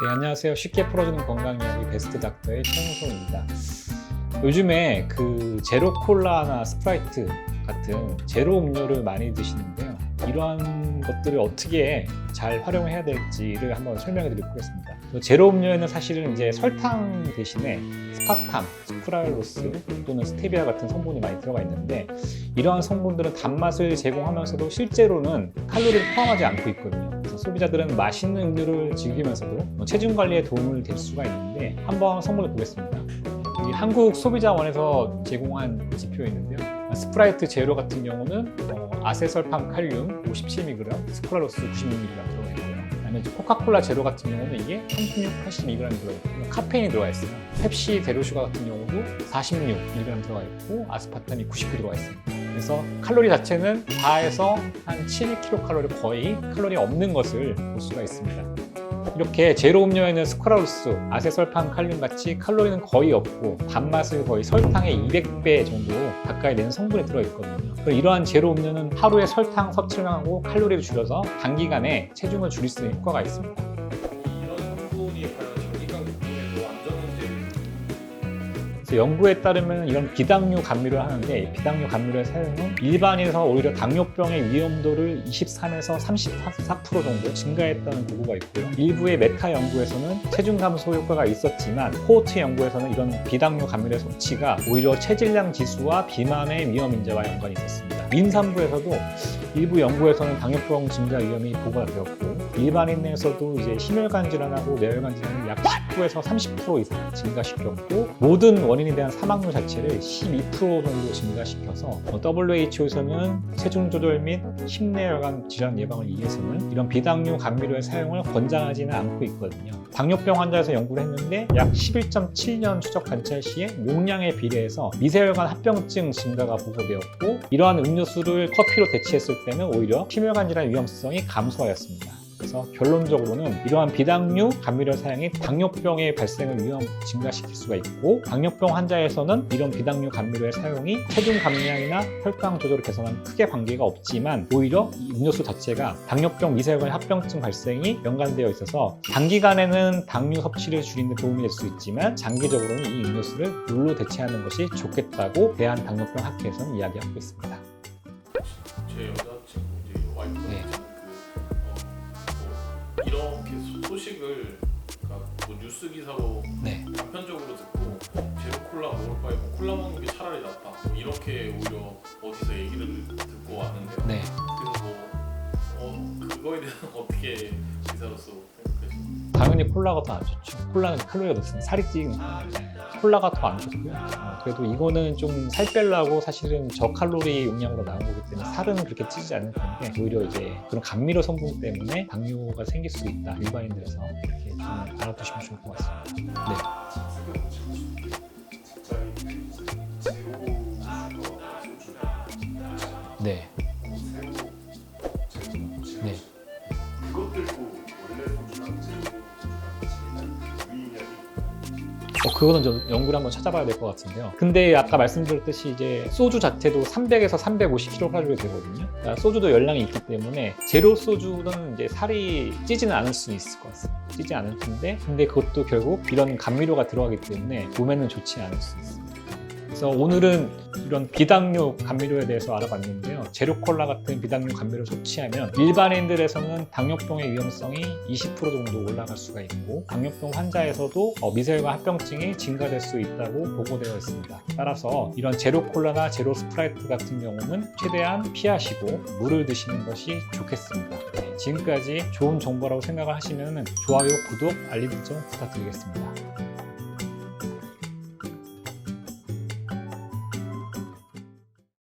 네, 안녕하세요. 쉽게 풀어주는 건강 이야기 베스트 닥터의 최영석입니다. 요즘에 제로 콜라나 스프라이트 같은 제로 음료를 많이 드시는데요. 이러한 것들을 어떻게 잘 활용해야 될지를 한번 설명해 드리도록 하겠습니다. 제로 음료에는 사실은 이제 설탕 대신에 스파탐, 스크랄로스 또는 스테비아 같은 성분이 많이 들어가 있는데, 이러한 성분들은 단맛을 제공하면서도 실제로는 칼로리를 포함하지 않고 있거든요. 그래서 소비자들은 맛있는 음료를 즐기면서도 체중 관리에 도움을 될 수가 있는데, 한번 성분을 보겠습니다. 여기 한국 소비자원에서 제공한 지표가 있는데요. 스프라이트 제로 같은 경우는 아세설팜 칼륨 57mg, 스크랄로스 96mg 들어가 있고요. 그다음에 코카콜라 제로 같은 경우는 이게 36, 82mg 들어가 있고 카페인이 들어가 있어요. 펩시 제로슈가 같은 경우도 46mg 들어가 있고 아스파탐이 99 들어가 있습니다. 그래서 칼로리 자체는 4에서 한 7kcal 거의 칼로리 없는 것을 볼 수가 있습니다. 이렇게 제로 음료에는 스크랄로스, 아세설팜 칼륨 같이 칼로리는 거의 없고 단맛을 거의 설탕의 200배 정도 가까이 내는 성분이 들어있거든요. 이러한 제로 음료는 하루에 설탕 섭취량하고 칼로리를 줄여서 단기간에 체중을 줄일 수 있는 효과가 있습니다. 이런 성분이 과연 장기간 복용에도 안전한지? 그래서 연구에 따르면 이런 비당류 감미료를 하는데, 이 비당류 감미료의 사용은 일반인에서 오히려 당뇨병의 위험도를 23에서 34% 정도 증가했다는 보고가 있고요. 일부의 메타 연구에서는 체중 감소 효과가 있었지만 코호트 연구에서는 이런 비당류 감미료의 섭취가 오히려 체질량 지수와 비만의 위험 인자와 연관이 있었습니다. 임산부에서도 일부 연구에서는 당뇨병 증가 위험이 보고가 되었고, 일반인에서도 이제 심혈관 질환하고 뇌혈관 질환을 약 19에서 30% 이상 증가시켰고, 모든 원인에 대한 사망률 자체를 12% 정도 증가시켜서 WHO에서는 체중 조절 및 심뇌혈관 질환 예방을 위해서는 이런 비당류 감미료의 사용을 권장하지는 않고 있거든요. 당뇨병 환자에서 연구를 했는데 약 11.7년 추적 관찰 시에 용량에 비례해서 미세혈관 합병증 증가가 보고되었고, 이러한 음료수를 커피로 대체했을 때는 오히려 심혈관 질환 위험성이 감소하였습니다. 그래서 결론적으로는 이러한 비당류 감미료 사용이 당뇨병의 발생을 위험 증가시킬 수가 있고, 당뇨병 환자에서는 이런 비당류 감미료의 사용이 체중 감량이나 혈당 조절을 개선하는 크게 관계가 없지만, 오히려 이 음료수 자체가 당뇨병 미세혈관 합병증 발생이 연관되어 있어서 단기간에는 당류 섭취를 줄이는 데 도움이 될 수 있지만, 장기적으로는 이 음료수를 물로 대체하는 것이 좋겠다고 대한당뇨병학회에서는 이야기하고 있습니다. 제 여자친구 이제 와이프 네. 이렇게 소식을 뭐 뉴스 기사로 네. 단편적으로 듣고 제로 콜라 먹을 바에 뭐 콜라 먹는 게 차라리 낫다, 뭐 이렇게 오히려 어디서 얘기를 듣고 왔는데요. 네. 그래서 그거에 대해서 어떻게 기사로서 생각하시나요? 당연히 콜라가 더 안 좋죠. 콜라는 칼로리가 높습니다. 살이 찌니까. 콜라가 더 안 좋고요. 그래도 이거는 좀 살 빼려고 사실은 저칼로리 용량으로 나온 거기 때문에 살은 그렇게 찌지 않을 텐데, 오히려 이제 그런 감미료 성분 때문에 당뇨가 생길 수 있다. 일반인들에서 이렇게 좀 알아두시면 좋을 것 같습니다. 네. 네. 네. 그거는 좀 연구를 한번 찾아봐야 될 것 같은데요. 근데 아까 말씀드렸듯이 이제 소주 자체도 300에서 350kcal 되거든요. 그러니까 소주도 열량이 있기 때문에 제로 소주는 이제 살이 찌지는 않을 수 있을 것 같습니다. 찌지 않을 텐데, 근데 그것도 결국 이런 감미료가 들어가기 때문에 몸에는 좋지 않을 수 있습니다. 그래서 오늘은 이런 비당류 감미료에 대해서 알아봤는데요. 제로콜라 같은 비당류 감미료를 섭취하면 일반인들에서는 당뇨병의 위험성이 20% 정도 올라갈 수가 있고, 당뇨병 환자에서도 미세혈관 합병증이 증가될 수 있다고 보고되어 있습니다. 따라서 이런 제로콜라나 제로 스프라이트 같은 경우는 최대한 피하시고 물을 드시는 것이 좋겠습니다. 네, 지금까지 좋은 정보라고 생각을 하시면 좋아요, 구독, 알림 설정 부탁드리겠습니다.